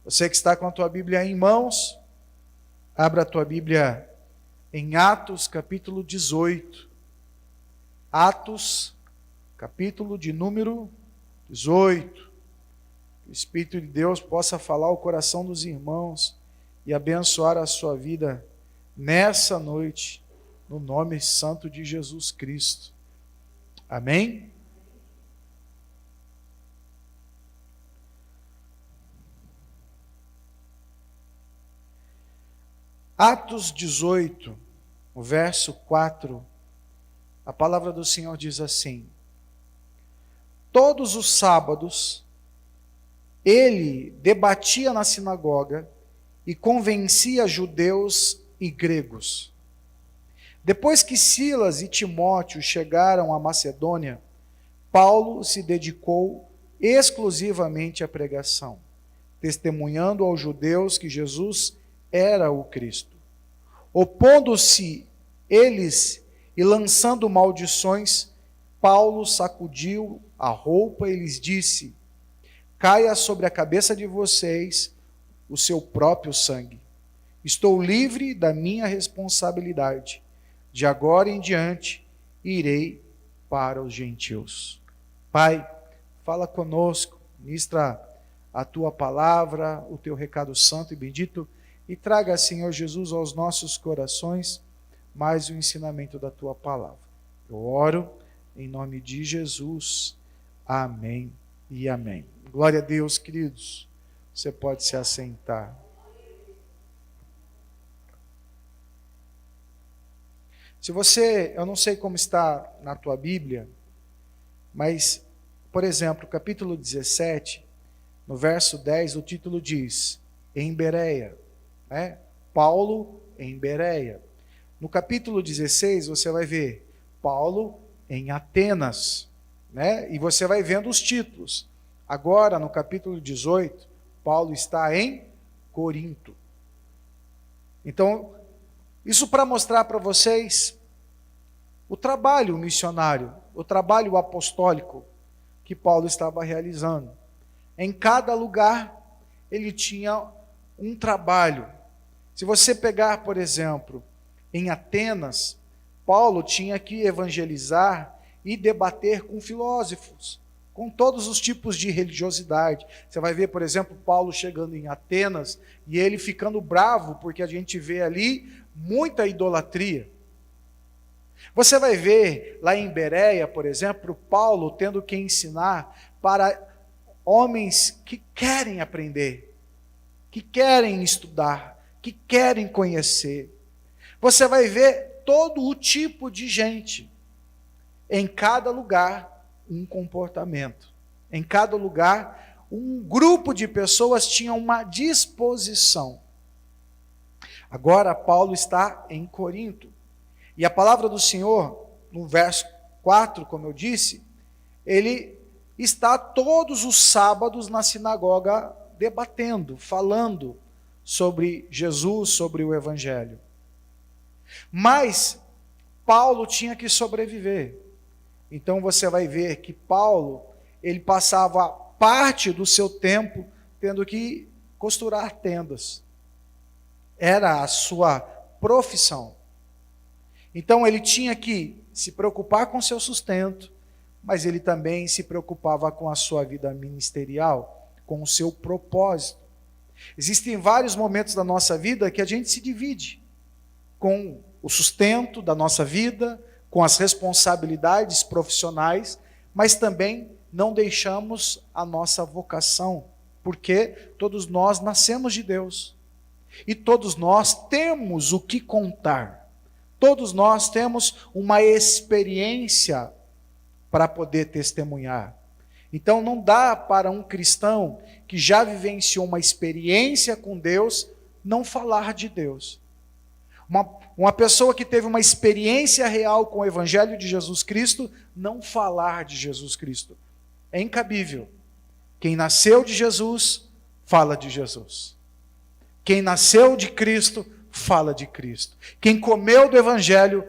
Você que está com a tua Bíblia em mãos, abra a tua Bíblia em Atos, capítulo 18. Atos, capítulo de número 18. Que o Espírito de Deus possa falar ao coração dos irmãos e abençoar a sua vida nessa noite, no nome santo de Jesus Cristo. Amém? Atos 18, o verso 4, a palavra do Senhor diz assim: todos os sábados, ele debatia na sinagoga e convencia judeus e gregos. Depois que Silas e Timóteo chegaram à Macedônia, Paulo se dedicou exclusivamente à pregação, testemunhando aos judeus que Jesus era o Cristo. Opondo-se eles e lançando maldições, Paulo sacudiu a roupa e lhes disse: caia sobre a cabeça de vocês o seu próprio sangue. Estou livre da minha responsabilidade. De agora em diante, irei para os gentios. Pai, fala conosco, ministra a tua palavra, o teu recado santo e bendito, e traga, Senhor Jesus, aos nossos corações mais o ensinamento da tua palavra. Eu oro em nome de Jesus. Amém e amém. Glória a Deus, queridos. Você pode se assentar. Se você, eu não sei como está na tua Bíblia, mas, por exemplo, capítulo 17, no verso 10, o título diz: em Bereia. Paulo em Bereia. No capítulo 16, você vai ver Paulo em Atenas, e você vai vendo os títulos. Agora, no capítulo 18, Paulo está em Corinto. Então, isso para mostrar para vocês o trabalho missionário, o trabalho apostólico que Paulo estava realizando. Em cada lugar, ele tinha um trabalho. Se você pegar, por exemplo, em Atenas, Paulo tinha que evangelizar e debater com filósofos, com todos os tipos de religiosidade. Você vai ver, por exemplo, Paulo chegando em Atenas e ele ficando bravo, porque a gente vê ali muita idolatria. Você vai ver lá em Bereia, por exemplo, Paulo tendo que ensinar para homens que querem aprender, que querem estudar, que querem conhecer. Você vai ver todo o tipo de gente. Em cada lugar, um comportamento. Em cada lugar, um grupo de pessoas tinha uma disposição. Agora, Paulo está em Corinto. E a palavra do Senhor, no verso 4, como eu disse, ele está todos os sábados na sinagoga debatendo, falando sobre Jesus, sobre o Evangelho. Mas Paulo tinha que sobreviver. Então você vai ver que Paulo, ele passava parte do seu tempo tendo que costurar tendas. Era a sua profissão. Então ele tinha que se preocupar com seu sustento, mas ele também se preocupava com a sua vida ministerial, com o seu propósito. Existem vários momentos da nossa vida que a gente se divide com o sustento da nossa vida, com as responsabilidades profissionais, mas também não deixamos a nossa vocação, porque todos nós nascemos de Deus e todos nós temos o que contar, todos nós temos uma experiência para poder testemunhar. Então não dá para um cristão que já vivenciou uma experiência com Deus não falar de Deus. Uma pessoa que teve uma experiência real com o Evangelho de Jesus Cristo não falar de Jesus Cristo. É incabível. Quem nasceu de Jesus, fala de Jesus. Quem nasceu de Cristo, fala de Cristo. Quem comeu do Evangelho,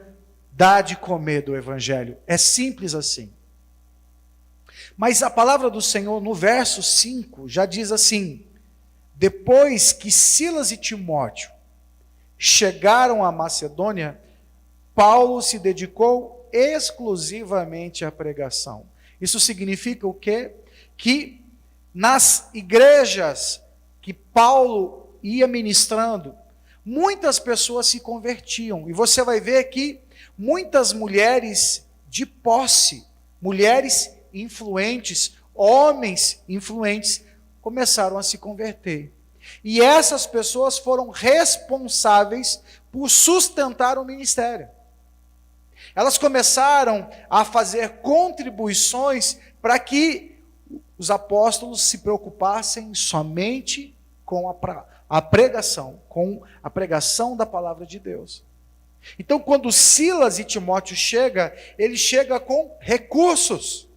dá de comer do Evangelho. É simples assim. Mas a palavra do Senhor, no verso 5, já diz assim: Depois que Silas e Timóteo chegaram à Macedônia, Paulo se dedicou exclusivamente à pregação. Isso significa o quê? Que nas igrejas que Paulo ia ministrando, muitas pessoas se convertiam. E você vai ver que muitas mulheres de posse, mulheres influentes, homens influentes, começaram a se converter. E essas pessoas foram responsáveis por sustentar o ministério. Elas começaram a fazer contribuições para que os apóstolos se preocupassem somente com a pregação, com a pregação da palavra de Deus. Então, quando Silas e Timóteo chegam, eles chegam com recursos.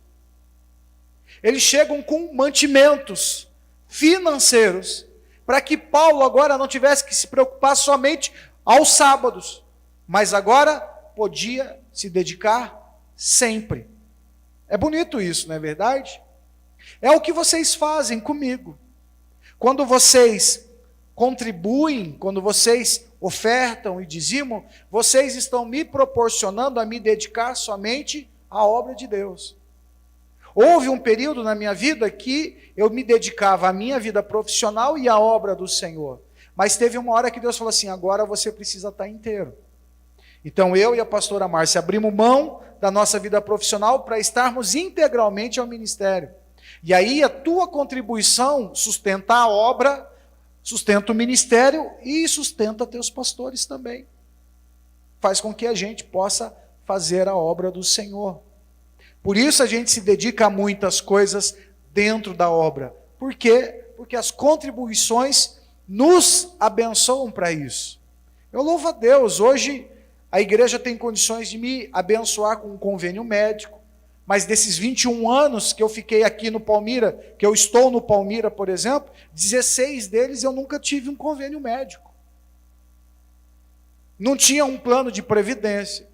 Eles chegam com mantimentos financeiros, para que Paulo agora não tivesse que se preocupar somente aos sábados, mas agora podia se dedicar sempre. É bonito isso, não é verdade? É o que vocês fazem comigo. Quando vocês contribuem, quando vocês ofertam e dizimam, vocês estão me proporcionando a me dedicar somente à obra de Deus. Houve um período na minha vida que eu me dedicava à minha vida profissional e à obra do Senhor. Mas teve uma hora que Deus falou assim, agora você precisa estar inteiro. Então eu e a pastora Márcia abrimos mão da nossa vida profissional para estarmos integralmente ao ministério. E aí a tua contribuição sustenta a obra, sustenta o ministério e sustenta teus pastores também. Faz com que a gente possa fazer a obra do Senhor. Por isso a gente se dedica a muitas coisas dentro da obra. Por quê? Porque as contribuições nos abençoam para isso. Eu louvo a Deus, hoje a igreja tem condições de me abençoar com um convênio médico, mas desses 21 anos que eu fiquei aqui no Palmira, que eu estou no Palmira, por exemplo, 16 deles eu nunca tive um convênio médico. Não tinha um plano de previdência,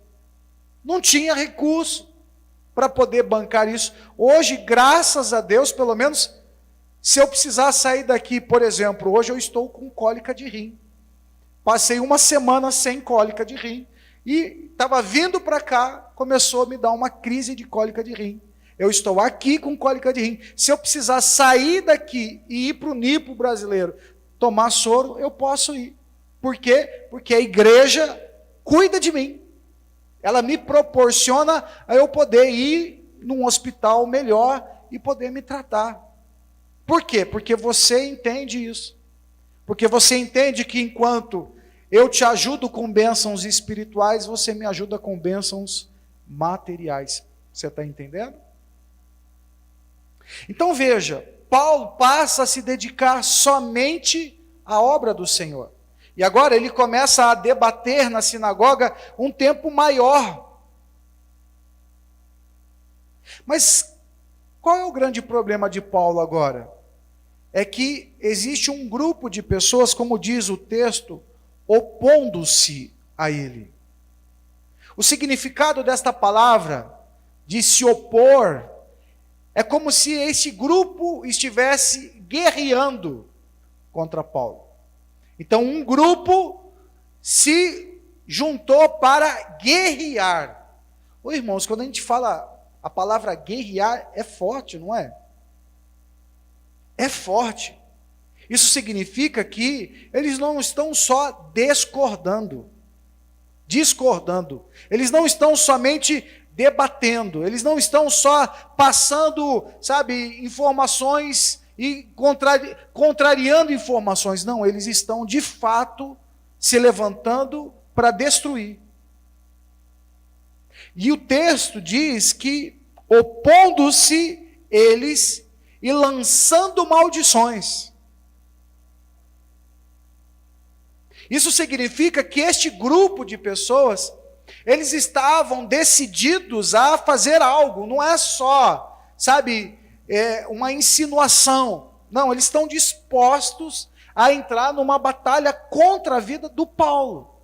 não tinha recurso para poder bancar isso. Hoje, graças a Deus, pelo menos, se eu precisar sair daqui, por exemplo, hoje eu estou com cólica de rim. Passei uma semana sem cólica de rim. E estava vindo para cá, começou a me dar uma crise de cólica de rim. Eu estou aqui com cólica de rim. Se eu precisar sair daqui e ir para o NIPO brasileiro, tomar soro, eu posso ir. Por quê? Porque a igreja cuida de mim. Ela me proporciona a eu poder ir num hospital melhor e poder me tratar. Por quê? Porque você entende isso. Porque você entende que enquanto eu te ajudo com bênçãos espirituais, você me ajuda com bênçãos materiais. Você está entendendo? Então veja, Paulo passa a se dedicar somente à obra do Senhor. E agora ele começa a debater na sinagoga um tempo maior. Mas qual é o grande problema de Paulo agora? É que existe um grupo de pessoas, como diz o texto, opondo-se a ele. O significado desta palavra, de se opor, é como se esse grupo estivesse guerreando contra Paulo. Então, um grupo se juntou para guerrear. Ô, irmãos, quando a gente fala a palavra guerrear, é forte, não é? É forte. Isso significa que eles não estão só discordando. Eles não estão somente debatendo. Eles não estão só passando, informações e contrariando informações. Não, eles estão de fato se levantando para destruir. E o texto diz que opondo-se eles e lançando maldições. Isso significa que este grupo de pessoas, eles estavam decididos a fazer algo, não é só, uma insinuação. Não, eles estão dispostos a entrar numa batalha contra a vida do Paulo.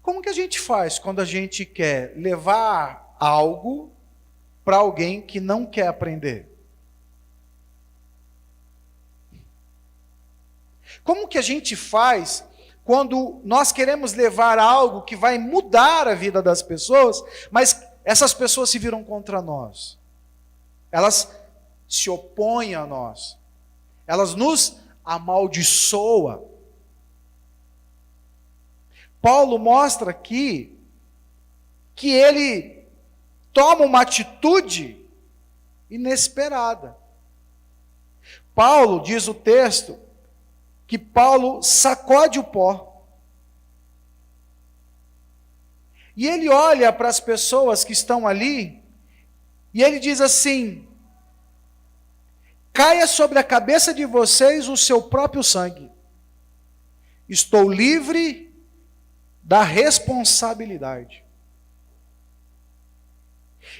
Como que a gente faz quando a gente quer levar algo para alguém que não quer aprender? Como que a gente faz quando nós queremos levar algo que vai mudar a vida das pessoas, mas essas pessoas se viram contra nós? Elas se opõem a nós. Elas nos amaldiçoam. Paulo mostra aqui que ele toma uma atitude inesperada. Paulo, diz o texto, que Paulo sacode o pó. E ele olha para as pessoas que estão ali, e ele diz assim: caia sobre a cabeça de vocês o seu próprio sangue. Estou livre da responsabilidade.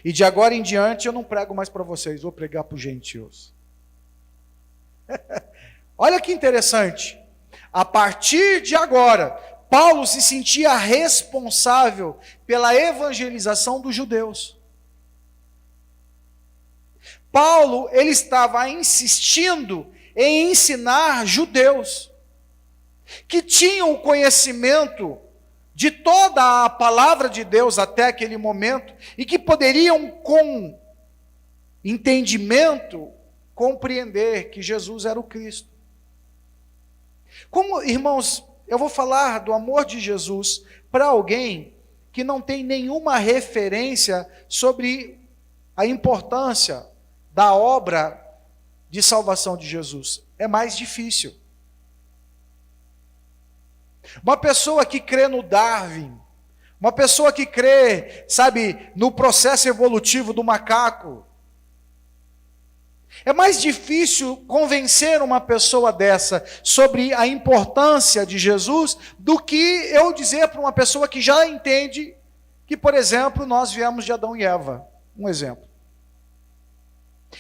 E de agora em diante eu não prego mais para vocês, vou pregar para os gentios. Olha que interessante. A partir de agora, Paulo se sentia responsável pela evangelização dos judeus. Paulo, ele estava insistindo em ensinar judeus que tinham o conhecimento de toda a palavra de Deus até aquele momento e que poderiam, com entendimento, compreender que Jesus era o Cristo. Como, irmãos, eu vou falar do amor de Jesus para alguém que não tem nenhuma referência sobre a importância da obra de salvação de Jesus? É mais difícil. Uma pessoa que crê no Darwin, uma pessoa que crê, sabe, no processo evolutivo do macaco, é mais difícil convencer uma pessoa dessa sobre a importância de Jesus do que eu dizer para uma pessoa que já entende que, por exemplo, nós viemos de Adão e Eva. Um exemplo.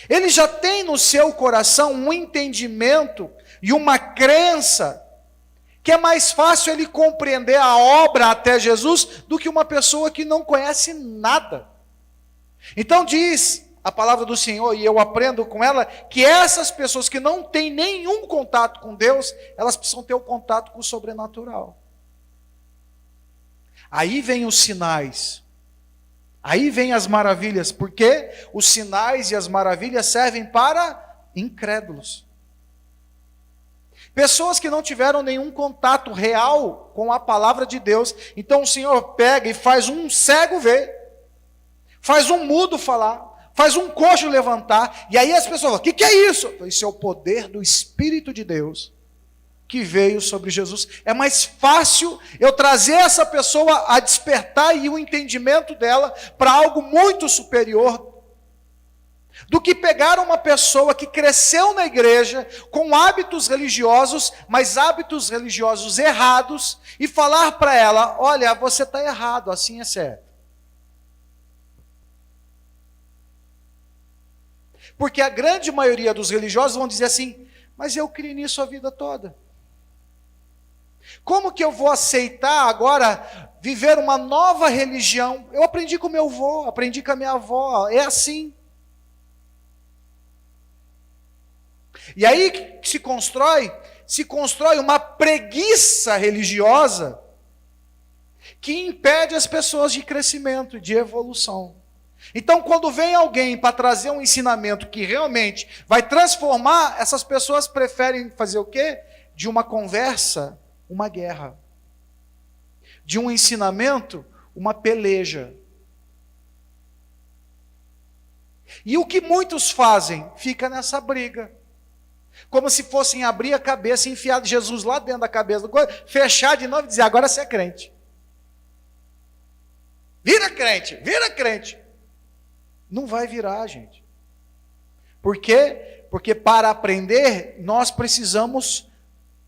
Ele já tem no seu coração um entendimento e uma crença que é mais fácil ele compreender a obra até Jesus do que uma pessoa que não conhece nada. Então diz a palavra do Senhor, e eu aprendo com ela, que essas pessoas que não têm nenhum contato com Deus, elas precisam ter o contato com o sobrenatural. Aí vem os sinais, aí vem as maravilhas, porque os sinais e as maravilhas servem para incrédulos. Pessoas que não tiveram nenhum contato real com a palavra de Deus. Então o Senhor pega e faz um cego ver, faz um mudo falar, faz um coxo levantar, e aí as pessoas falam: o que é isso? Isso é o poder do Espírito de Deus que veio sobre Jesus. É mais fácil eu trazer essa pessoa a despertar e o entendimento dela para algo muito superior do que pegar uma pessoa que cresceu na igreja com hábitos religiosos, mas hábitos religiosos errados, e falar para ela: olha, você está errado, assim é certo. Porque a grande maioria dos religiosos vão dizer assim: mas eu criei nisso a vida toda. Como que eu vou aceitar agora viver uma nova religião? Eu aprendi com meu avô, aprendi com a minha avó, é assim. E aí que se constrói uma preguiça religiosa que impede as pessoas de crescimento, de evolução. Então, quando vem alguém para trazer um ensinamento que realmente vai transformar, essas pessoas preferem fazer o quê? De uma conversa, uma guerra. De um ensinamento, uma peleja. E o que muitos fazem? Fica nessa briga. Como se fossem abrir a cabeça, enfiar Jesus lá dentro da cabeça do corpo, fechar de novo e dizer: agora você é crente. Vira crente, vira crente. Não vai virar, gente. Por quê? Porque para aprender, nós precisamos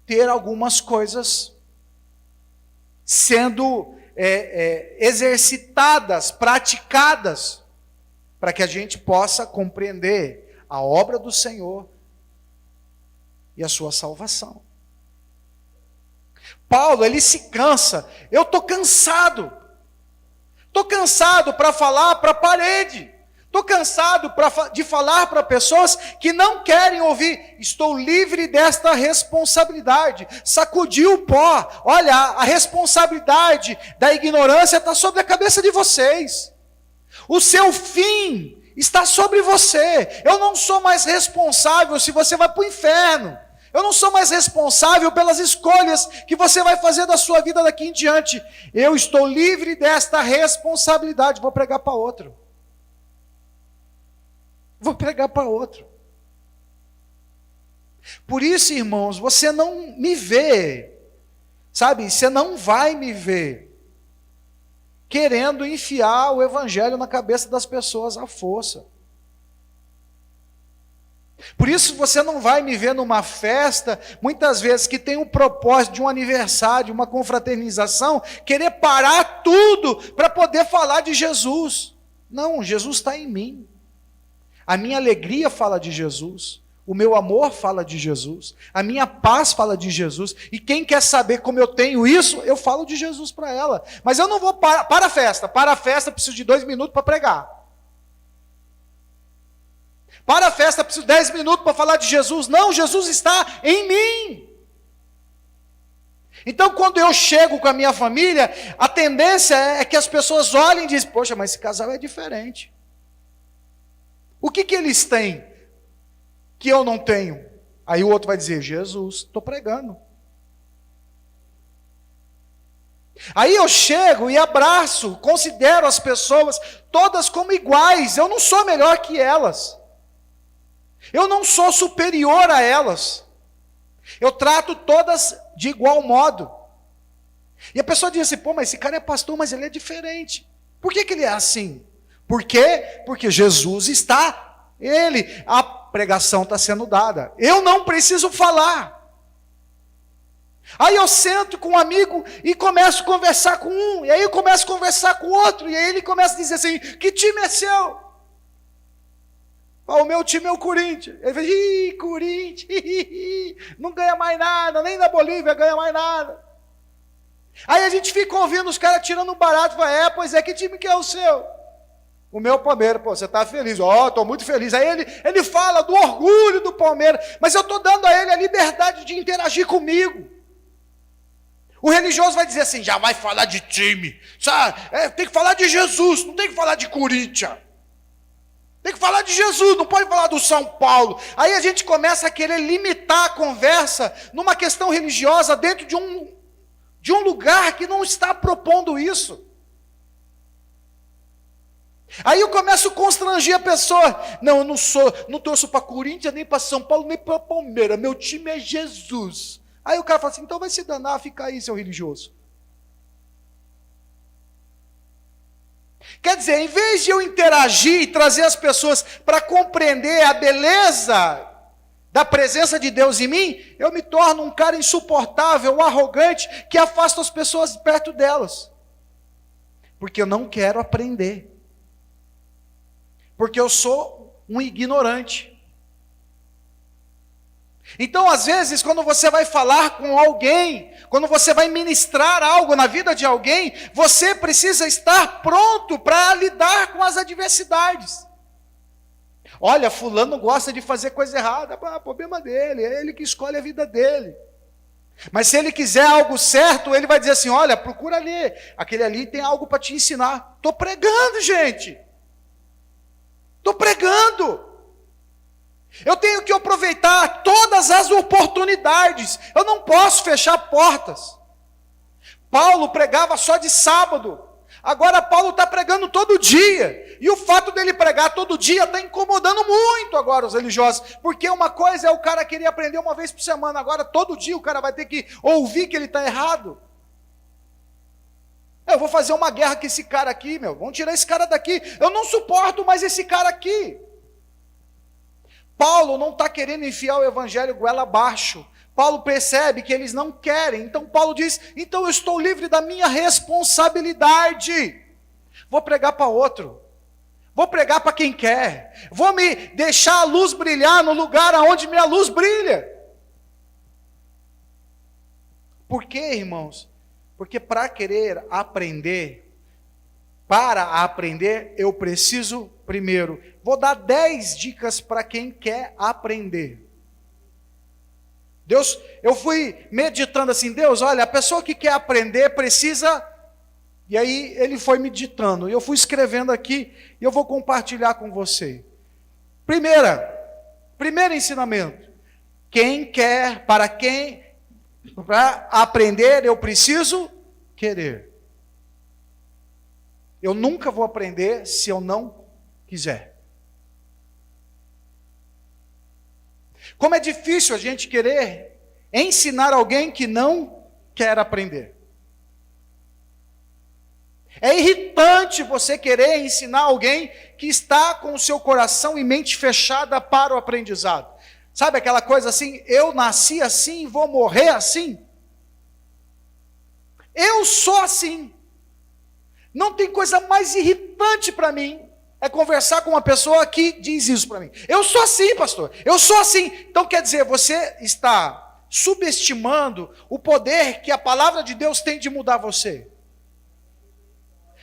ter algumas coisas sendo exercitadas, praticadas, para que a gente possa compreender a obra do Senhor e a sua salvação. Paulo, ele se cansa. Eu estou cansado. Estou cansado para falar para a parede. Estou cansado de falar para pessoas que não querem ouvir. Estou livre desta responsabilidade. Sacudiu o pó. Olha, a responsabilidade da ignorância está sobre a cabeça de vocês. O seu fim está sobre você. Eu não sou mais responsável se você vai para o inferno. Eu não sou mais responsável pelas escolhas que você vai fazer da sua vida daqui em diante. Eu estou livre desta responsabilidade. Vou pregar para outro. Vou pregar para outro. Por isso, irmãos, você não me vê, sabe? Você não vai me ver querendo enfiar o evangelho na cabeça das pessoas à força. Por isso você não vai me ver numa festa, muitas vezes que tem um propósito de um aniversário, uma confraternização, querer parar tudo para poder falar de Jesus. Não, Jesus está em mim. A minha alegria fala de Jesus, o meu amor fala de Jesus, a minha paz fala de Jesus, e quem quer saber como eu tenho isso, eu falo de Jesus para ela. Mas eu não vou para a festa, preciso de 2 minutos para pregar. Para a festa, preciso de 10 minutos para falar de Jesus. Não, Jesus está em mim. Então, quando eu chego com a minha família, a tendência é que as pessoas olhem e dizem, poxa, mas esse casal é diferente. O que eles têm que eu não tenho? Aí o outro vai dizer, Jesus, estou pregando. Aí eu chego e abraço, considero as pessoas todas como iguais. Eu não sou melhor que elas. Eu não sou superior a elas. Eu trato todas de igual modo. E a pessoa diz assim, pô, mas esse cara é pastor, mas ele é diferente. Por que ele é assim? Por quê? Porque Jesus está, a pregação está sendo dada. Eu não preciso falar. Aí eu sento com um amigo e começo a conversar com um, e aí eu começo a conversar com o outro, e aí ele começa a dizer assim, que time é seu? O meu time é o Corinthians. Ele fala, Corinthians, não ganha mais nada, nem na Bolívia ganha mais nada. Aí a gente fica ouvindo os caras tirando um barato, fala, pois é, que time que é o seu? O meu Palmeiras, pô, você está feliz? Estou muito feliz. Aí ele fala do orgulho do Palmeiras, mas eu estou dando a ele a liberdade de interagir comigo. O religioso vai dizer assim, já vai falar de time, sabe? Tem que falar de Jesus, não tem que falar de Corinthians. Tem que falar de Jesus, não pode falar do São Paulo. Aí a gente começa a querer limitar a conversa numa questão religiosa dentro de um lugar que não está propondo isso. Aí eu começo a constranger a pessoa. Não, eu não torço para Corinthians, nem para São Paulo, nem para Palmeiras. Meu time é Jesus. Aí o cara fala assim, então vai se danar, fica aí, seu religioso. Quer dizer, em vez de eu interagir e trazer as pessoas para compreender a beleza da presença de Deus em mim, eu me torno um cara insuportável, arrogante, que afasta as pessoas de perto delas. Porque eu não quero aprender. Porque eu sou um ignorante. Então, às vezes, quando você vai falar com alguém, quando você vai ministrar algo na vida de alguém, você precisa estar pronto para lidar com as adversidades. Olha, fulano gosta de fazer coisa errada, problema dele, é ele que escolhe a vida dele. Mas se ele quiser algo certo, ele vai dizer assim, olha, procura ali, aquele ali tem algo para te ensinar. Estou pregando, gente. Estou pregando. Eu tenho que aproveitar todas as oportunidades. Eu não posso fechar portas. Paulo pregava só de sábado. Agora Paulo está pregando todo dia. E o fato dele pregar todo dia está incomodando muito agora os religiosos. Porque uma coisa é o cara querer aprender uma vez por semana. Agora todo dia o cara vai ter que ouvir que ele está errado. Eu vou fazer uma guerra com esse cara aqui, vamos tirar esse cara daqui. Eu não suporto mais esse cara aqui. Paulo não está querendo enfiar o evangelho goela abaixo. Paulo percebe que eles não querem. Então Paulo diz, então eu estou livre da minha responsabilidade. Vou pregar para outro. Vou pregar para quem quer. Vou me deixar a luz brilhar no lugar onde minha luz brilha. Por quê, irmãos? Porque para querer aprender, para aprender, eu preciso primeiro. Vou dar 10 dicas para quem quer aprender. Deus, eu fui meditando assim, Deus, olha, a pessoa que quer aprender precisa... E aí ele foi meditando, e eu fui escrevendo aqui, e eu vou compartilhar com você. Primeiro ensinamento. Para aprender, eu preciso querer. Eu nunca vou aprender se eu não quiser. Como é difícil a gente querer ensinar alguém que não quer aprender. É irritante você querer ensinar alguém que está com o seu coração e mente fechada para o aprendizado. Sabe aquela coisa assim, eu nasci assim e vou morrer assim? Eu sou assim. Não tem coisa mais irritante para mim, é conversar com uma pessoa que diz isso para mim. Eu sou assim, pastor, eu sou assim. Então quer dizer, você está subestimando o poder que a palavra de Deus tem de mudar você.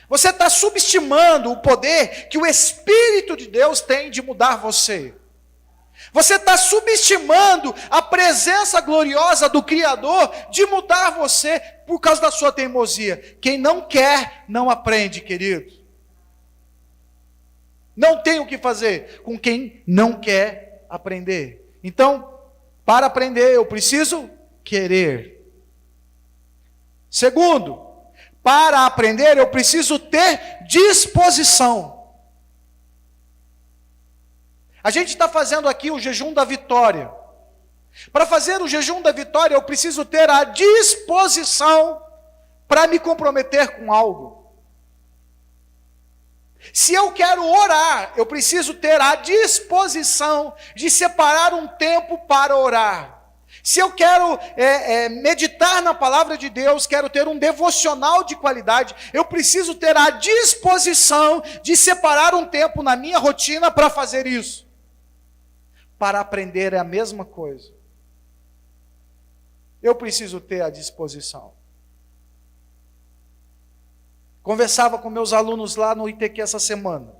Você está subestimando o poder que o Espírito de Deus tem de mudar você. Você está subestimando a presença gloriosa do Criador de mudar você por causa da sua teimosia. Quem não quer, não aprende, querido. Não tem o que fazer com quem não quer aprender. Então, para aprender, eu preciso querer. Segundo, para aprender, eu preciso ter disposição. A gente está fazendo aqui o jejum da vitória. Para fazer o jejum da vitória, eu preciso ter a disposição para me comprometer com algo. Se eu quero orar, eu preciso ter a disposição de separar um tempo para orar. Se eu quero meditar na palavra de Deus, quero ter um devocional de qualidade, eu preciso ter a disposição de separar um tempo na minha rotina para fazer isso. Para aprender é a mesma coisa. Eu preciso ter a disposição. Conversava com meus alunos lá no ITQ essa semana.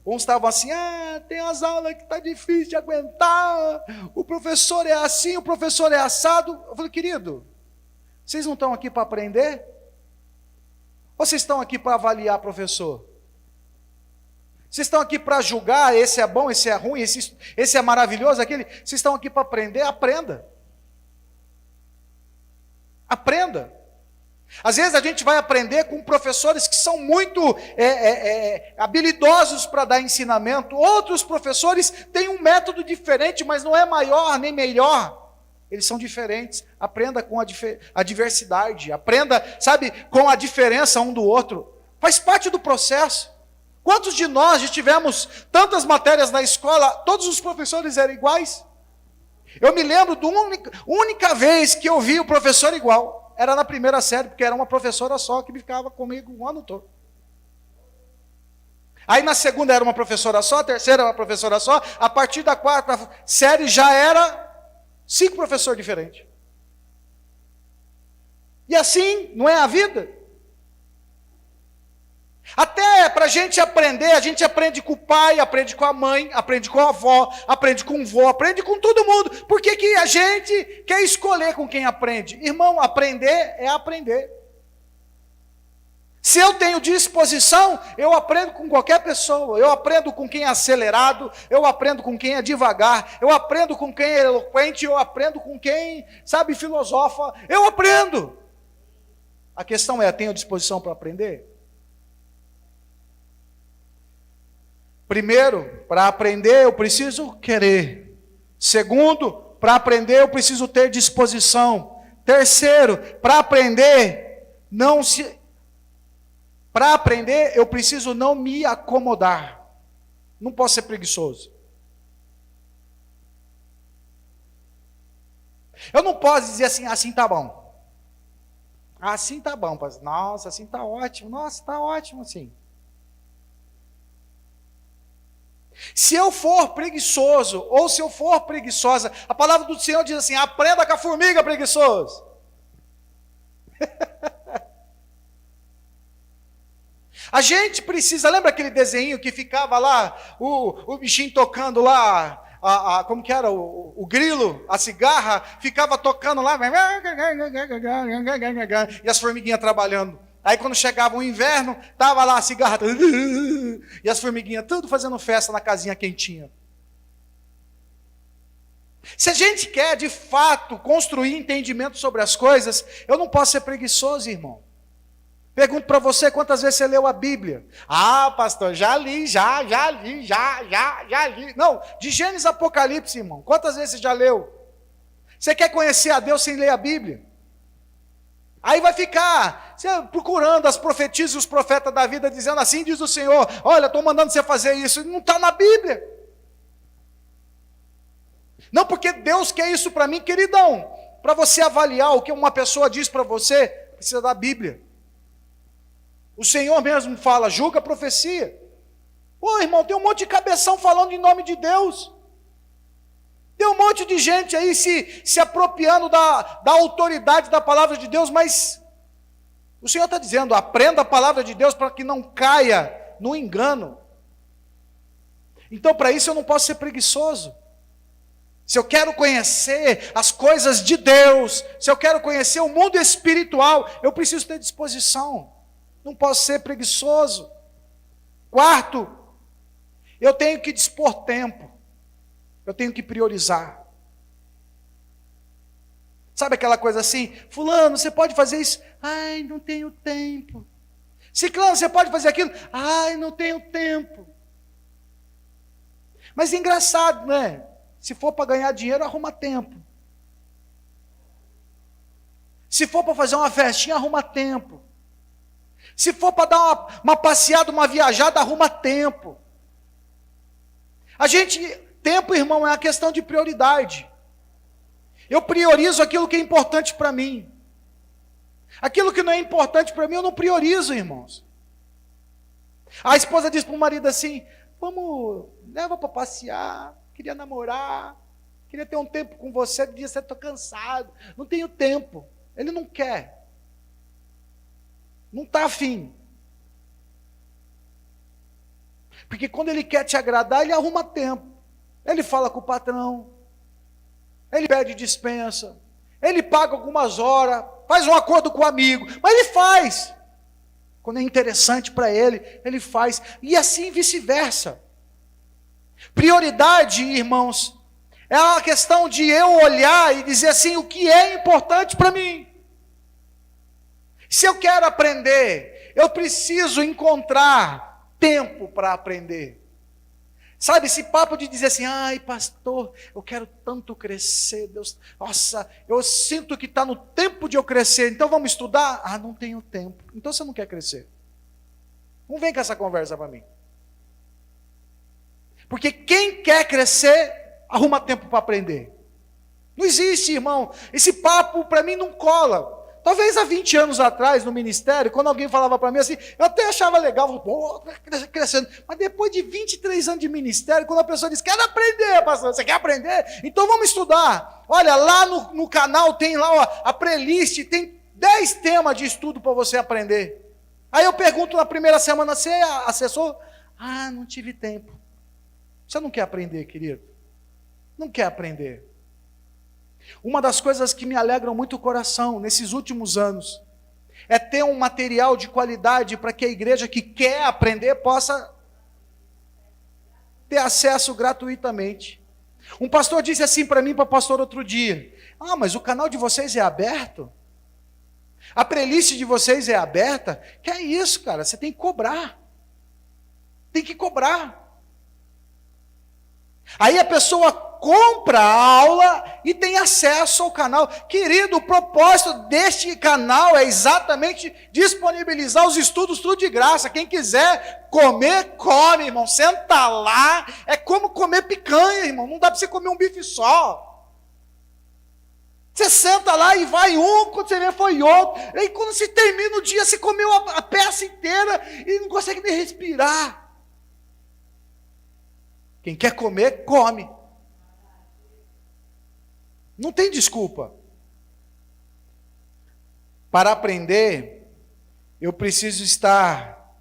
Uns estavam assim, tem umas aulas que está difícil de aguentar, o professor é assim, o professor é assado. Eu falei, querido, vocês não estão aqui para aprender? Ou vocês estão aqui para avaliar professor? Vocês estão aqui para julgar, esse é bom, esse é ruim, esse é maravilhoso, aquele? Vocês estão aqui para aprender? Aprenda. Aprenda. Às vezes a gente vai aprender com professores que são muito habilidosos para dar ensinamento. Outros professores têm um método diferente, mas não é maior nem melhor. Eles são diferentes. Aprenda com a diversidade. Aprenda, sabe, com a diferença um do outro. Faz parte do processo. Quantos de nós já tivemos tantas matérias na escola, todos os professores eram iguais? Eu me lembro da única vez que eu vi o professor igual. Era na primeira série, porque era uma professora só que ficava comigo o ano todo. Aí na segunda era uma professora só, a terceira era uma professora só, a partir da quarta série já era 5 professores diferentes. E assim, não é a vida? Até para a gente aprende com o pai, aprende com a mãe, aprende com a avó, aprende com o vô, aprende com todo mundo. Por que que a gente quer escolher com quem aprende? Irmão, aprender é aprender. Se eu tenho disposição, eu aprendo com qualquer pessoa. Eu aprendo com quem é acelerado, eu aprendo com quem é devagar, eu aprendo com quem é eloquente, eu aprendo com quem, sabe, filosofa. Eu aprendo. A questão é, tenho disposição para aprender? Primeiro, para aprender eu preciso querer. Segundo, para aprender eu preciso ter disposição. Terceiro, para aprender eu preciso não me acomodar. Não posso ser preguiçoso. Eu não posso dizer assim tá bom. Assim tá bom, pastor. Nossa, assim tá ótimo. Nossa, tá ótimo assim. Se eu for preguiçoso, ou se eu for preguiçosa, a palavra do Senhor diz assim, aprenda com a formiga, preguiçoso. A gente precisa, lembra aquele desenho que ficava lá, o bichinho tocando lá, como que era, o grilo, a cigarra, ficava tocando lá, e as formiguinhas trabalhando. Aí quando chegava o inverno, tava lá a cigarra, e as formiguinhas tudo fazendo festa na casinha quentinha. Se a gente quer, de fato, construir entendimento sobre as coisas, eu não posso ser preguiçoso, irmão. Pergunto para você, quantas vezes você leu a Bíblia? Ah, pastor, já li. Não, de Gênesis a Apocalipse, irmão, quantas vezes você já leu? Você quer conhecer a Deus sem ler a Bíblia? Aí vai ficar procurando as profetisas e os profetas da vida, dizendo assim, diz o Senhor, olha, estou mandando você fazer isso, não está na Bíblia. Não, porque Deus quer isso para mim, queridão. Para você avaliar o que uma pessoa diz para você, precisa da Bíblia. O Senhor mesmo fala, julga a profecia. Pô, irmão, tem um monte de cabeção falando em nome de Deus. Tem um monte de gente aí se apropriando da autoridade da palavra de Deus, mas o Senhor está dizendo, aprenda a palavra de Deus para que não caia no engano. Então, para isso eu não posso ser preguiçoso. Se eu quero conhecer as coisas de Deus, se eu quero conhecer o mundo espiritual, eu preciso ter disposição. Não posso ser preguiçoso. Quarto, eu tenho que dispor tempo. Eu tenho que priorizar. Sabe aquela coisa assim? Fulano, você pode fazer isso? Ai, não tenho tempo. Ciclano, você pode fazer aquilo? Ai, não tenho tempo. Mas é engraçado, né? Se for para ganhar dinheiro, arruma tempo. Se for para fazer uma festinha, arruma tempo. Se for para dar uma passeada, uma viajada, arruma tempo. Tempo, irmão, é uma questão de prioridade. Eu priorizo aquilo que é importante para mim. Aquilo que não é importante para mim, eu não priorizo, irmãos. A esposa diz para o marido assim, leva para passear, queria namorar, queria ter um tempo com você, dia você estou cansado, não tenho tempo. Ele não quer. Não está afim. Porque quando ele quer te agradar, ele arruma tempo. Ele fala com o patrão. Ele pede dispensa. Ele paga algumas horas. Faz um acordo com o amigo. Mas ele faz. Quando é interessante para ele, ele faz. E assim vice-versa. Prioridade, irmãos, é uma questão de eu olhar e dizer assim, o que é importante para mim. Se eu quero aprender, eu preciso encontrar tempo para aprender. Sabe, esse papo de dizer assim, ai pastor, eu quero tanto crescer, Deus, nossa, eu sinto que está no tempo de eu crescer, então vamos estudar? Ah, não tenho tempo. Então você não quer crescer. Não vem com essa conversa para mim. Porque quem quer crescer, arruma tempo para aprender. Não existe, irmão. Esse papo para mim não cola. Talvez há 20 anos atrás, no ministério, quando alguém falava para mim assim, eu até achava legal, pô, crescendo. Mas depois de 23 anos de ministério, quando a pessoa diz, quero aprender, pastor, você quer aprender? Então vamos estudar. Olha, lá no canal tem lá ó, a playlist, tem 10 temas de estudo para você aprender. Aí eu pergunto na primeira semana, você acessou? Ah, não tive tempo. Você não quer aprender, querido? Não quer aprender. Uma das coisas que me alegram muito o coração nesses últimos anos é ter um material de qualidade para que a igreja que quer aprender possa ter acesso gratuitamente. Um pastor disse assim para mim, para o pastor outro dia, mas o canal de vocês é aberto? A playlist de vocês é aberta? Que é isso, cara, você tem que cobrar. Tem que cobrar. Aí a pessoa compra a aula e tem acesso ao canal. Querido, o propósito deste canal é exatamente disponibilizar os estudos tudo de graça. Quem quiser comer, come, irmão. Senta lá. É como comer picanha, irmão. Não dá para você comer um bife só. Você senta lá e vai quando você vê foi outro. E quando você termina o dia, você comeu a peça inteira e não consegue nem respirar. Quem quer comer, come. Não tem desculpa. Para aprender, eu preciso estar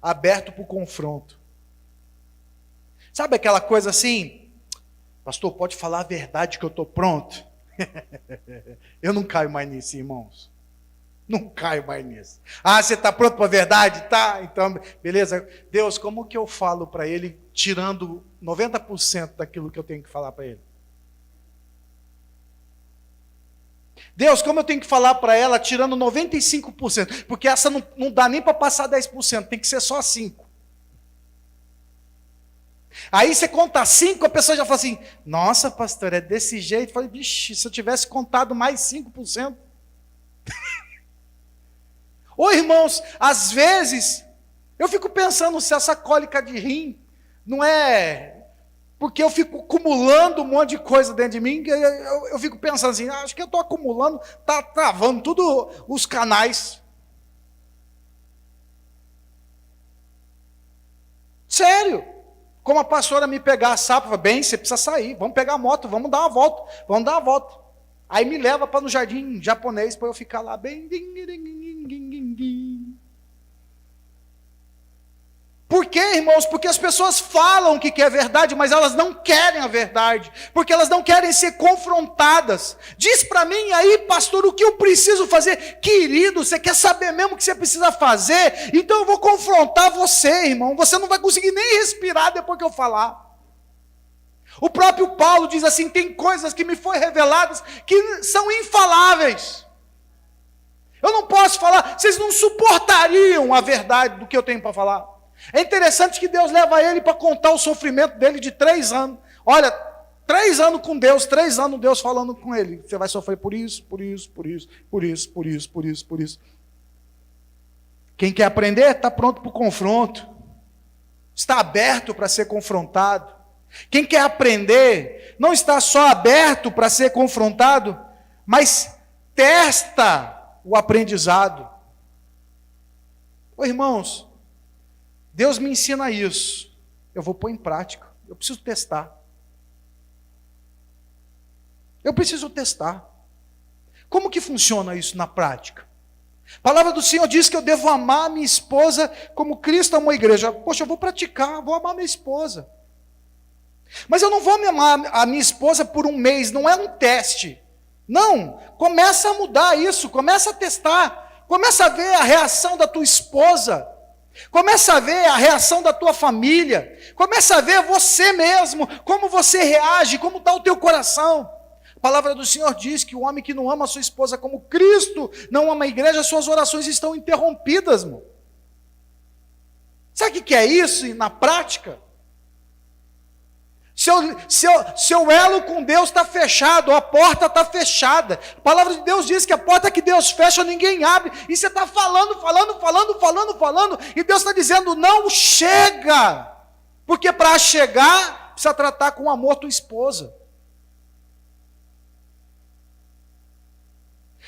aberto para o confronto. Sabe aquela coisa assim, pastor, pode falar a verdade que eu estou pronto? Eu não caio mais nisso, irmãos. Não caio mais nisso. Ah, você está pronto para a verdade? Tá, então, beleza. Deus, como que eu falo para ele, tirando 90% daquilo que eu tenho que falar para ele? Deus, como eu tenho que falar para ela, tirando 95%? Porque essa não dá nem para passar 10%, tem que ser só 5%. Aí você conta 5, a pessoa já fala assim, nossa, pastor, é desse jeito. Eu falei, vixe, se eu tivesse contado mais 5%. Ô irmãos, às vezes, eu fico pensando se essa cólica de rim não é porque eu fico acumulando um monte de coisa dentro de mim, eu fico pensando assim, acho que eu estou acumulando, está travando todos os canais. Sério. Como a pastora me pegar a sapa, bem, você precisa sair, vamos pegar a moto, vamos dar uma volta. Aí me leva para no jardim japonês para eu ficar lá bem. Por quê, irmãos? Porque as pessoas falam que é verdade, mas elas não querem a verdade, porque elas não querem ser confrontadas. Diz para mim aí, pastor, o que eu preciso fazer? Querido, você quer saber mesmo o que você precisa fazer? Então eu vou confrontar você, irmão. Você não vai conseguir nem respirar depois que eu falar. O próprio Paulo diz assim, tem coisas que me foram reveladas que são infaláveis. Eu não posso falar, vocês não suportariam a verdade do que eu tenho para falar. É interessante que Deus leva ele para contar o sofrimento dele de 3 anos. Olha, 3 anos com Deus, 3 anos Deus falando com ele. Você vai sofrer por isso, por isso, por isso, por isso, por isso, por isso, por isso. Quem quer aprender está pronto para o confronto. Está aberto para ser confrontado. Quem quer aprender não está só aberto para ser confrontado, mas testa o aprendizado. Ô irmãos, Deus me ensina isso, eu vou pôr em prática, eu preciso testar. Eu preciso testar. Como que funciona isso na prática? A palavra do Senhor diz que eu devo amar a minha esposa como Cristo amou a igreja. Poxa, eu vou praticar, vou amar minha esposa. Mas eu não vou amar a minha esposa por 1 mês, não é um teste. Não, começa a mudar isso, começa a testar, começa a ver a reação da tua esposa, começa a ver a reação da tua família, começa a ver você mesmo, como você reage, como está o teu coração. A palavra do Senhor diz que o homem que não ama a sua esposa como Cristo não ama a igreja, suas orações estão interrompidas, irmão. Sabe o que é isso na prática? Seu elo com Deus está fechado, a porta está fechada. A palavra de Deus diz que a porta que Deus fecha, ninguém abre. E você está falando, e Deus está dizendo, não chega. Porque para chegar, precisa tratar com amor tua esposa.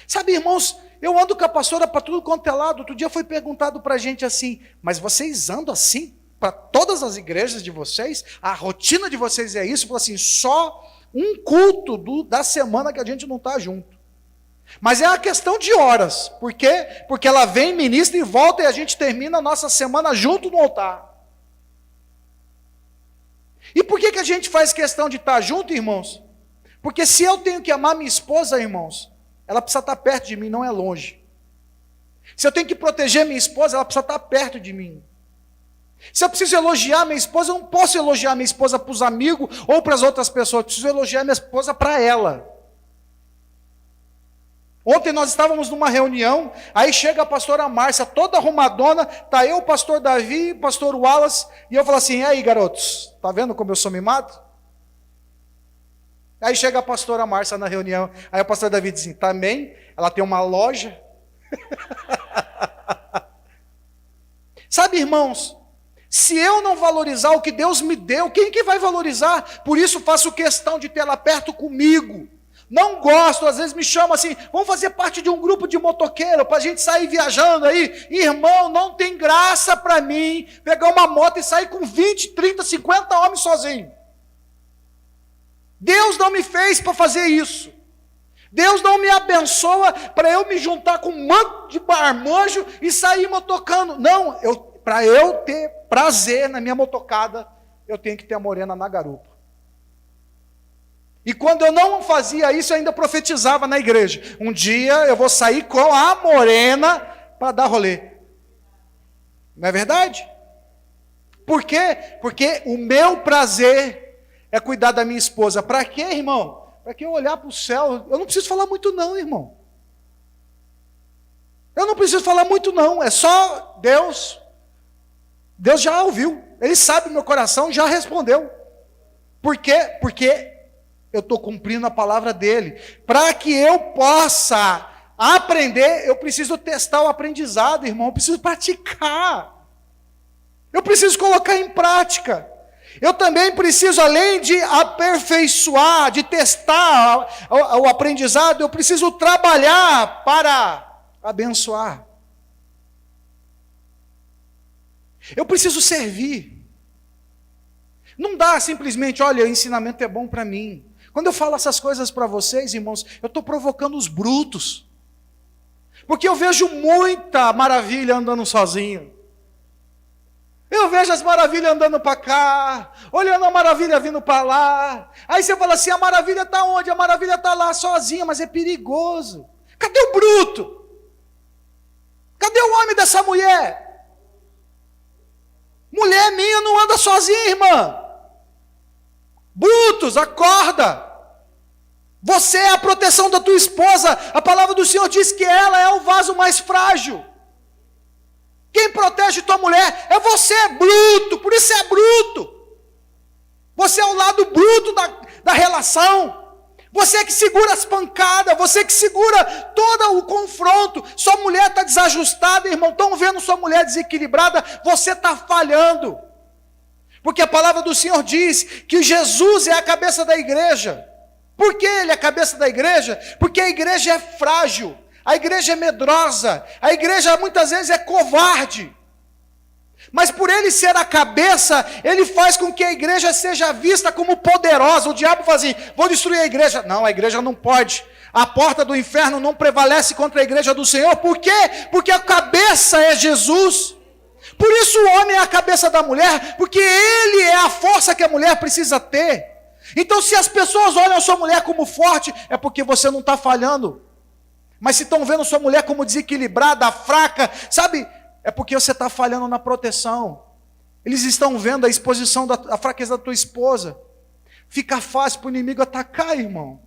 Sabe, irmãos, eu ando com a pastora para tudo quanto é lado. Outro dia foi perguntado para a gente assim, mas vocês andam assim? Para todas as igrejas de vocês, a rotina de vocês é isso? Falou assim, só um culto da semana que a gente não está junto. Mas é uma questão de horas. Por quê? Porque ela vem, ministra e volta e a gente termina a nossa semana junto no altar. E por que a gente faz questão de estar junto, irmãos? Porque se eu tenho que amar minha esposa, irmãos, ela precisa estar perto de mim, não é longe. Se eu tenho que proteger minha esposa, ela precisa estar perto de mim. Se eu preciso elogiar minha esposa, eu não posso elogiar minha esposa para os amigos ou para as outras pessoas, eu preciso elogiar minha esposa para ela. Ontem nós estávamos numa reunião, aí chega a pastora Márcia, toda arrumadona, está eu, o pastor Davi, o pastor Wallace, e eu falo assim, e aí garotos, está vendo como eu sou mimado? Aí chega a pastora Márcia na reunião, aí o pastor Davi diz assim, também, ela tem uma loja. Sabe, irmãos, se eu não valorizar o que Deus me deu, quem que vai valorizar? Por isso faço questão de ter ela perto comigo. Não gosto, às vezes me chamam assim, vamos fazer parte de um grupo de motoqueiro, para a gente sair viajando aí. Irmão, não tem graça para mim pegar uma moto e sair com 20, 30, 50 homens sozinho. Deus não me fez para fazer isso. Deus não me abençoa para eu me juntar com um monte de marmanjo e sair motocando. Não, para eu ter prazer na minha motocada, eu tenho que ter a morena na garupa. E quando eu não fazia isso, eu ainda profetizava na igreja. Um dia eu vou sair com a morena para dar rolê. Não é verdade? Por quê? Porque o meu prazer é cuidar da minha esposa. Para quê, irmão? Para que eu olhar para o céu? Eu não preciso falar muito não, irmão. Eu não preciso falar muito não. É só Deus. Deus já ouviu. Ele sabe o meu coração, já respondeu. Por quê? Porque eu estou cumprindo a palavra dele. Para que eu possa aprender, eu preciso testar o aprendizado, irmão. Eu preciso praticar. Eu preciso colocar em prática. Eu também preciso, além de aperfeiçoar, de testar o aprendizado, eu preciso trabalhar para abençoar. Eu preciso servir. Não dá simplesmente, olha, o ensinamento é bom para mim. Quando eu falo essas coisas para vocês, irmãos, eu estou provocando os brutos. Porque eu vejo muita maravilha andando sozinho. Eu vejo as maravilhas andando para cá, olhando a maravilha vindo para lá. Aí você fala assim, a maravilha está onde? A maravilha está lá sozinha, mas é perigoso. Cadê o bruto? Cadê o homem dessa mulher? Mulher minha não anda sozinha, irmã. Brutos, acorda. Você é a proteção da tua esposa. A palavra do Senhor diz que ela é o vaso mais frágil. Quem protege tua mulher é você, bruto. Por isso é bruto. Você é o lado bruto da relação. Você que segura as pancadas. Você que segura todo o confronto. Sua mulher está desajustada, irmão. Estão vendo sua mulher desequilibrada. Você está falhando. Porque a palavra do Senhor diz que Jesus é a cabeça da igreja. Por que ele é a cabeça da igreja? Porque a igreja é frágil, a igreja é medrosa, a igreja muitas vezes é covarde. Mas por ele ser a cabeça, ele faz com que a igreja seja vista como poderosa. O diabo fala assim, vou destruir a igreja. Não, a igreja não pode. A porta do inferno não prevalece contra a igreja do Senhor. Por quê? Porque a cabeça é Jesus. Por isso o homem é a cabeça da mulher, porque ele é a força que a mulher precisa ter. Então se as pessoas olham a sua mulher como forte, é porque você não está falhando. Mas se estão vendo sua mulher como desequilibrada, fraca, sabe, é porque você está falhando na proteção. Eles estão vendo a exposição da fraqueza da tua esposa. Fica fácil para o inimigo atacar, irmão.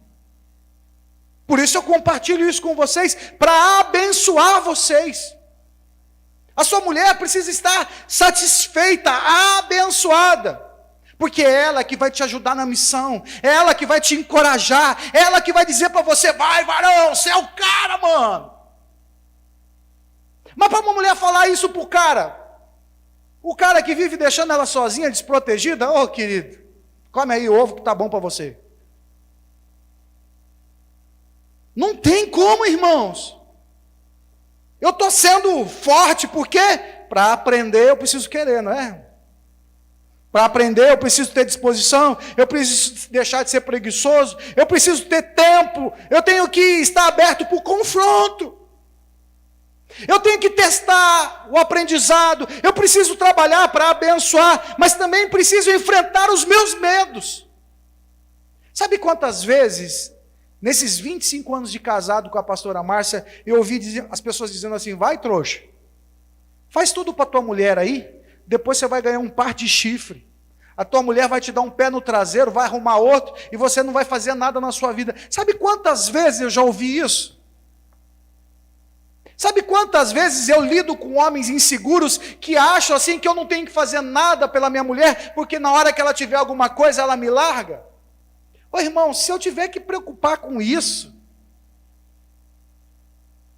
Por isso eu compartilho isso com vocês, para abençoar vocês. A sua mulher precisa estar satisfeita, abençoada. Porque é ela que vai te ajudar na missão, é ela que vai te encorajar, é ela que vai dizer para você, vai varão, você é o cara, mano. Mas para uma mulher falar isso pro cara, o cara que vive deixando ela sozinha, desprotegida, ô querido, come aí o ovo que tá bom para você. Não tem como, irmãos. Eu estou sendo forte, por quê? Para aprender eu preciso querer, não é? Para aprender eu preciso ter disposição, eu preciso deixar de ser preguiçoso, eu preciso ter tempo, eu tenho que estar aberto para o confronto. Eu tenho que testar o aprendizado, eu preciso trabalhar para abençoar, mas também preciso enfrentar os meus medos. Sabe quantas vezes, nesses 25 anos de casado com a pastora Márcia, eu ouvi as pessoas dizendo assim, vai trouxa, faz tudo para tua mulher aí, depois você vai ganhar um par de chifre, a tua mulher vai te dar um pé no traseiro, vai arrumar outro, e você não vai fazer nada na sua vida. Sabe quantas vezes eu já ouvi isso? Sabe quantas vezes eu lido com homens inseguros que acham assim que eu não tenho que fazer nada pela minha mulher, porque na hora que ela tiver alguma coisa, ela me larga? Ô irmão, se eu tiver que preocupar com isso,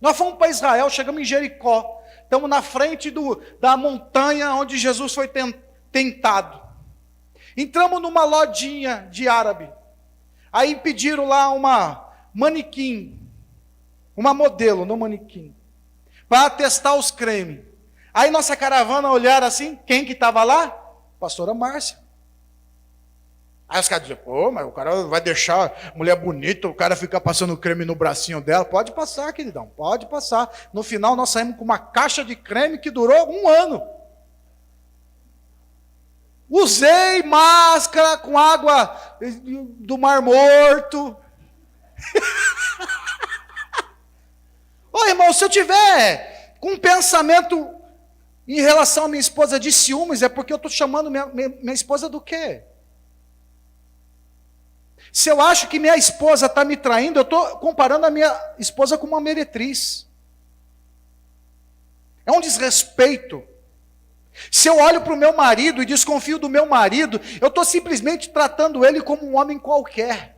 nós fomos para Israel, chegamos em Jericó, estamos na frente da montanha onde Jesus foi tentado. Entramos numa lojinha de árabe, aí pediram lá uma manequim, uma modelo, não manequim, para testar os cremes. Aí nossa caravana olharam assim, quem que estava lá? Pastora Márcia. Aí os caras dizem, pô, mas o cara vai deixar a mulher bonita, o cara ficar passando creme no bracinho dela. Pode passar, queridão, pode passar. No final nós saímos com uma caixa de creme que durou 1 ano. Usei máscara com água do Mar Morto. Ô irmão, se eu tiver com um pensamento em relação à minha esposa de ciúmes, é porque eu estou chamando minha esposa do quê? Se eu acho que minha esposa está me traindo, eu estou comparando a minha esposa com uma meretriz. É um desrespeito. Se eu olho para o meu marido e desconfio do meu marido, eu estou simplesmente tratando ele como um homem qualquer.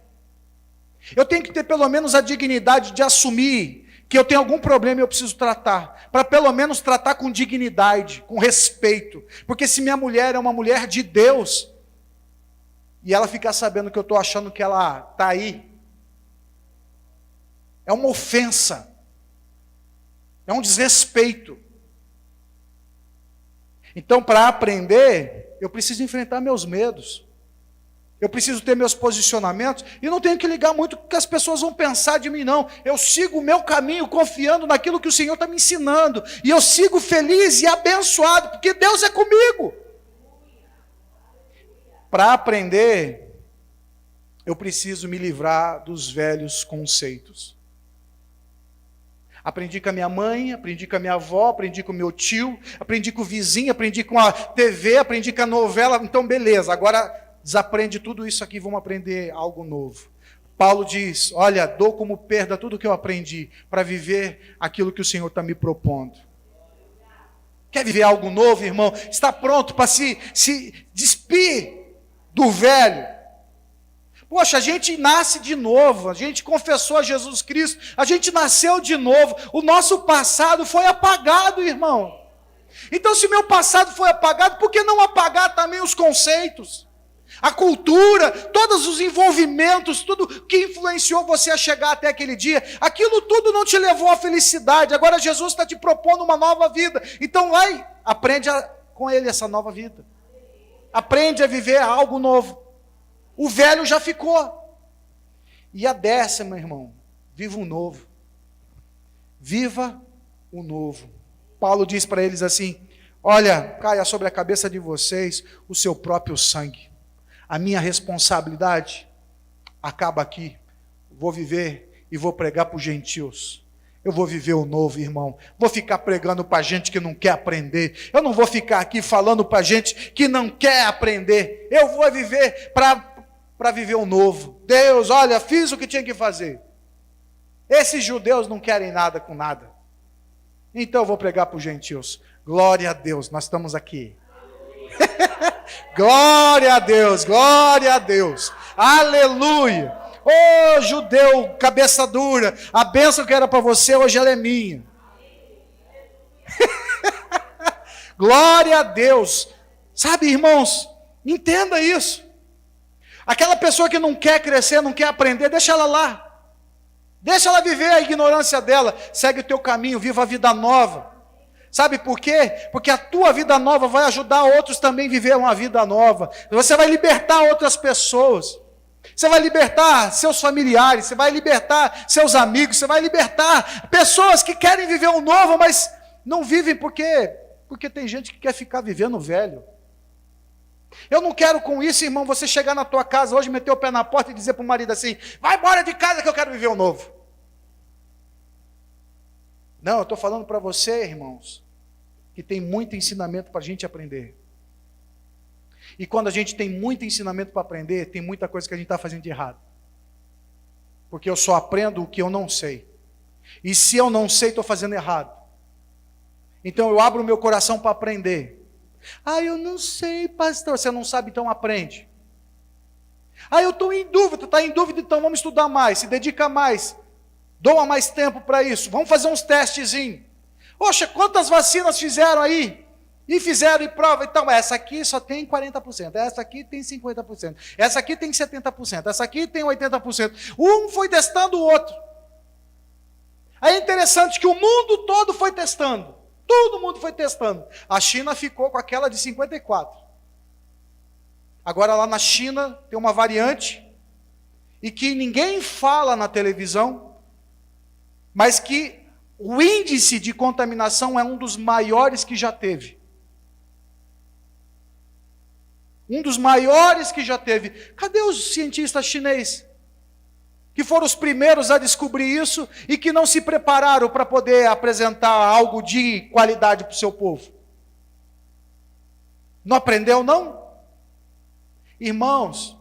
Eu tenho que ter pelo menos a dignidade de assumir que eu tenho algum problema e eu preciso tratar, para pelo menos tratar com dignidade, com respeito. Porque se minha mulher é uma mulher de Deus, e ela ficar sabendo que eu estou achando que ela está aí, é uma ofensa, é um desrespeito. Então, para aprender, eu preciso enfrentar meus medos. Eu preciso ter meus posicionamentos. E não tenho que ligar muito o que as pessoas vão pensar de mim, não. Eu sigo o meu caminho confiando naquilo que o Senhor está me ensinando. E eu sigo feliz e abençoado, porque Deus é comigo. Para aprender, eu preciso me livrar dos velhos conceitos. Aprendi com a minha mãe, aprendi com a minha avó, aprendi com o meu tio, aprendi com o vizinho, aprendi com a TV, aprendi com a novela. Então, beleza, agora desaprende tudo isso aqui, vamos aprender algo novo. Paulo diz, olha, dou como perda tudo que eu aprendi para viver aquilo que o Senhor está me propondo. Quer viver algo novo, irmão? Está pronto para se despir do velho? Poxa, a gente nasce de novo, a gente confessou a Jesus Cristo, a gente nasceu de novo, o nosso passado foi apagado, irmão. Então, se meu passado foi apagado, por que não apagar também os conceitos? A cultura, todos os envolvimentos, tudo que influenciou você a chegar até aquele dia, aquilo tudo não te levou à felicidade. Agora Jesus está te propondo uma nova vida. Então vai, aprende com Ele essa nova vida. Aprende a viver algo novo. O velho já ficou. E a 10ª, irmão, viva o novo. Viva o novo. Paulo diz para eles assim, olha, caia sobre a cabeça de vocês o seu próprio sangue. A minha responsabilidade acaba aqui. Vou viver e vou pregar para os gentios. Eu vou viver o novo, irmão. Vou ficar pregando para gente que não quer aprender. Eu não vou ficar aqui falando para gente que não quer aprender. Eu vou viver para viver o novo. Deus, olha, fiz o que tinha que fazer. Esses judeus não querem nada com nada. Então eu vou pregar para os gentios. Glória a Deus, nós estamos aqui. Glória a Deus, glória a Deus. Aleluia. Ô judeu, cabeça dura, a bênção que era para você, hoje ela é minha. Glória a Deus. Sabe, irmãos, entenda isso. Aquela pessoa que não quer crescer, não quer aprender, deixa ela lá. Deixa ela viver a ignorância dela. Segue o teu caminho, viva a vida nova. Sabe por quê? Porque a tua vida nova vai ajudar outros também a viver uma vida nova. Você vai libertar outras pessoas. Você vai libertar seus familiares, você vai libertar seus amigos, você vai libertar pessoas que querem viver um novo, mas não vivem porque tem gente que quer ficar vivendo velho. Eu não quero com isso, irmão, você chegar na tua casa hoje, meter o pé na porta e dizer para o marido assim, vai embora de casa que eu quero viver o novo. Não, eu estou falando para você, irmãos, que tem muito ensinamento para a gente aprender. E quando a gente tem muito ensinamento para aprender, tem muita coisa que a gente está fazendo de errado. Porque eu só aprendo o que eu não sei. E se eu não sei, estou fazendo errado. Então eu abro o meu coração para aprender. Ah, eu não sei, pastor. Você não sabe, então aprende. Ah, eu estou em dúvida. Está em dúvida, então vamos estudar mais. Se dedica mais. Doa mais tempo para isso. Vamos fazer uns testezinhos. Poxa, quantas vacinas fizeram aí? E fizeram e prova. Então, essa aqui só tem 40%. Essa aqui tem 50%. Essa aqui tem 70%. Essa aqui tem 80%. Um foi testando o outro. Aí é interessante que o mundo todo foi testando. Todo mundo foi testando. A China ficou com aquela de 54. Agora lá na China tem uma variante e que ninguém fala na televisão, mas que o índice de contaminação é um dos maiores que já teve. Um dos maiores que já teve. Cadê os cientistas chineses? Que foram os primeiros a descobrir isso e que não se prepararam para poder apresentar algo de qualidade para o seu povo. Não aprendeu, não? Irmãos,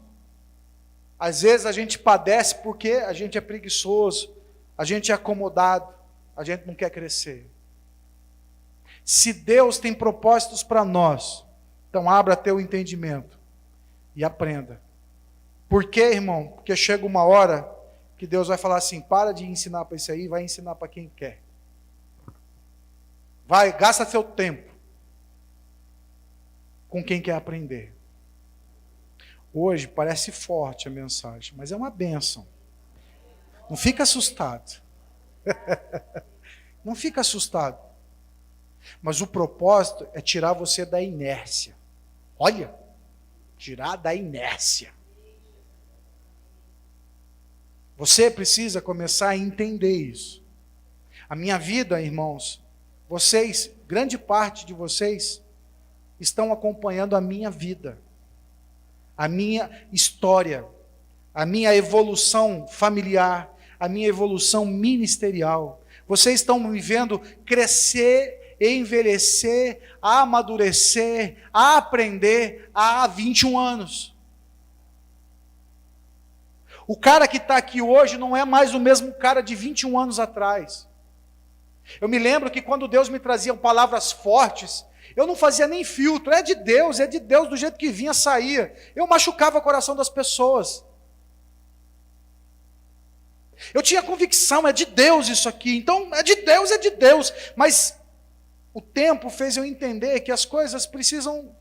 às vezes a gente padece porque a gente é preguiçoso, a gente é acomodado, a gente não quer crescer. Se Deus tem propósitos para nós, então abra teu entendimento e aprenda. Por quê, irmão? Porque chega uma hora que Deus vai falar assim, para de ensinar para isso aí, vai ensinar para quem quer. Vai, gasta seu tempo com quem quer aprender. Hoje parece forte a mensagem, mas é uma bênção. Não fica assustado. Não fica assustado. Mas o propósito é tirar você da inércia. Olha, tirar da inércia. Você precisa começar a entender isso. A minha vida, irmãos, vocês, grande parte de vocês, estão acompanhando a minha vida, a minha história, a minha evolução familiar, a minha evolução ministerial. Vocês estão me vendo crescer, envelhecer, amadurecer, a aprender há 21 anos. O cara que está aqui hoje não é mais o mesmo cara de 21 anos atrás. Eu me lembro que quando Deus me trazia palavras fortes, eu não fazia nem filtro, é de Deus do jeito que vinha, saía. Eu machucava o coração das pessoas. Eu tinha convicção, é de Deus isso aqui, então é de Deus. Mas o tempo fez eu entender que as coisas precisam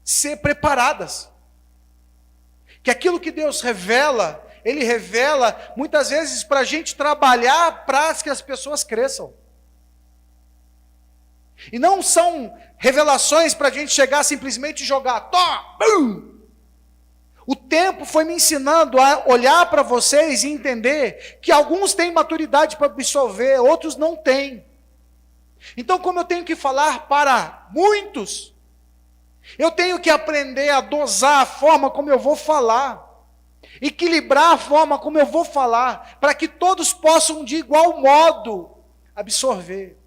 ser preparadas. Que aquilo que Deus revela, Ele revela muitas vezes para a gente trabalhar para que as pessoas cresçam. E não são revelações para a gente chegar simplesmente e jogar. O tempo foi me ensinando a olhar para vocês e entender que alguns têm maturidade para absorver, outros não têm. Então, como eu tenho que falar para muitos, eu tenho que aprender a dosar a forma como eu vou falar, equilibrar a forma como eu vou falar, para que todos possam de igual modo absorver.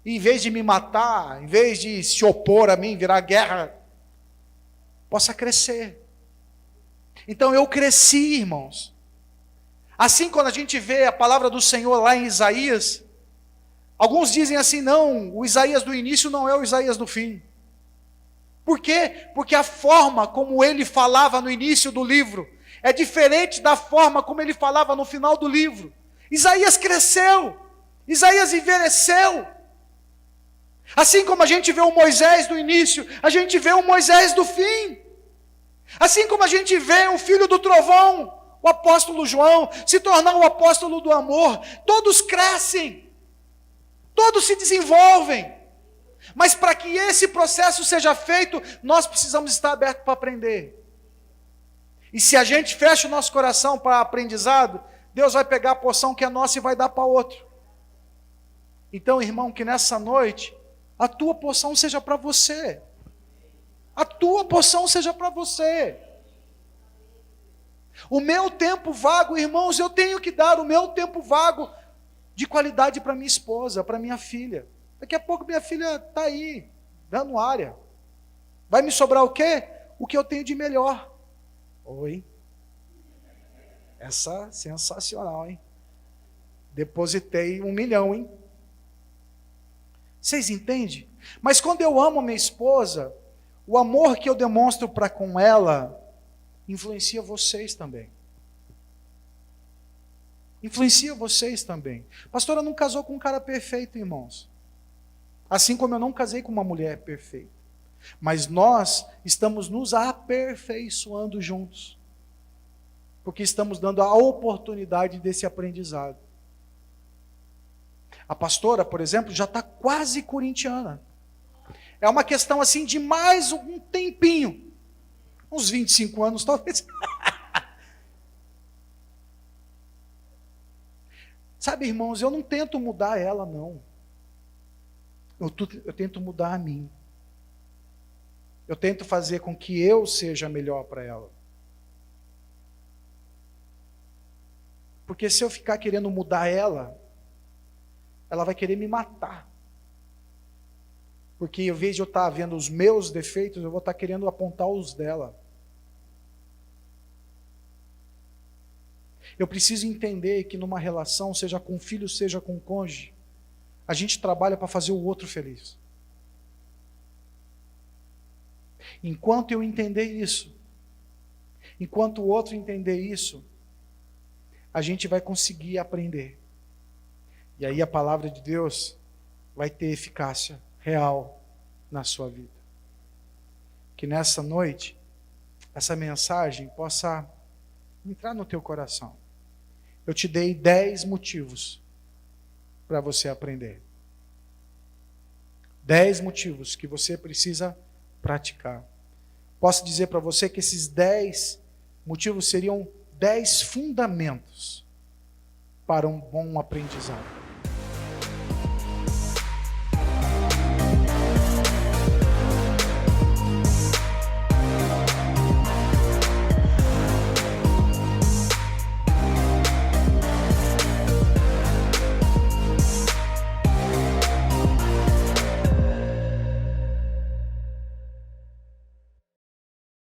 E em vez de me matar, em vez de se opor a mim, virar guerra, possa crescer. Então eu cresci, irmãos. Assim, quando a gente vê a palavra do Senhor lá em Isaías, alguns dizem assim, não, o Isaías do início não é o Isaías do fim. Por quê? Porque a forma como ele falava no início do livro é diferente da forma como ele falava no final do livro. Isaías cresceu, Isaías envelheceu. Assim como a gente vê o Moisés do início, a gente vê o Moisés do fim. Assim como a gente vê o filho do trovão, o apóstolo João, se tornar o apóstolo do amor. Todos crescem, todos se desenvolvem. Mas para que esse processo seja feito, nós precisamos estar abertos para aprender. E se a gente fecha o nosso coração para aprendizado, Deus vai pegar a porção que é nossa e vai dar para outro. Então, irmão, que nessa noite, a tua porção seja para você. A tua porção seja para você. O meu tempo vago, irmãos, eu tenho que dar o meu tempo vago de qualidade para minha esposa, para minha filha. Daqui a pouco minha filha está aí, dando área. Vai me sobrar o quê? O que eu tenho de melhor. Oi. Essa sensacional, hein? Depositei 1 milhão, hein? Vocês entendem? Mas quando eu amo minha esposa, o amor que eu demonstro para com ela influencia vocês também. Influencia vocês também. Pastora não casou com um cara perfeito, irmãos. Assim como eu não casei com uma mulher perfeita. Mas nós estamos nos aperfeiçoando juntos. Porque estamos dando a oportunidade desse aprendizado. A pastora, por exemplo, já está quase corintiana. É uma questão assim de mais um tempinho. Uns 25 anos talvez. Sabe, irmãos, eu não tento mudar ela, não. Eu tento mudar a mim. Eu tento fazer com que eu seja melhor para ela. Porque se eu ficar querendo mudar ela, ela vai querer me matar. Porque em vez de eu estar vendo os meus defeitos, eu vou estar querendo apontar os dela. Eu preciso entender que numa relação, seja com filho, seja com cônjuge, a gente trabalha para fazer o outro feliz. Enquanto eu entender isso, enquanto o outro entender isso, a gente vai conseguir aprender. E aí a palavra de Deus vai ter eficácia real na sua vida. Que nessa noite, essa mensagem possa entrar no teu coração. Eu te dei 10 motivos para você aprender. 10 motivos que você precisa praticar. Posso dizer para você que esses 10 motivos seriam 10 fundamentos para um bom aprendizado.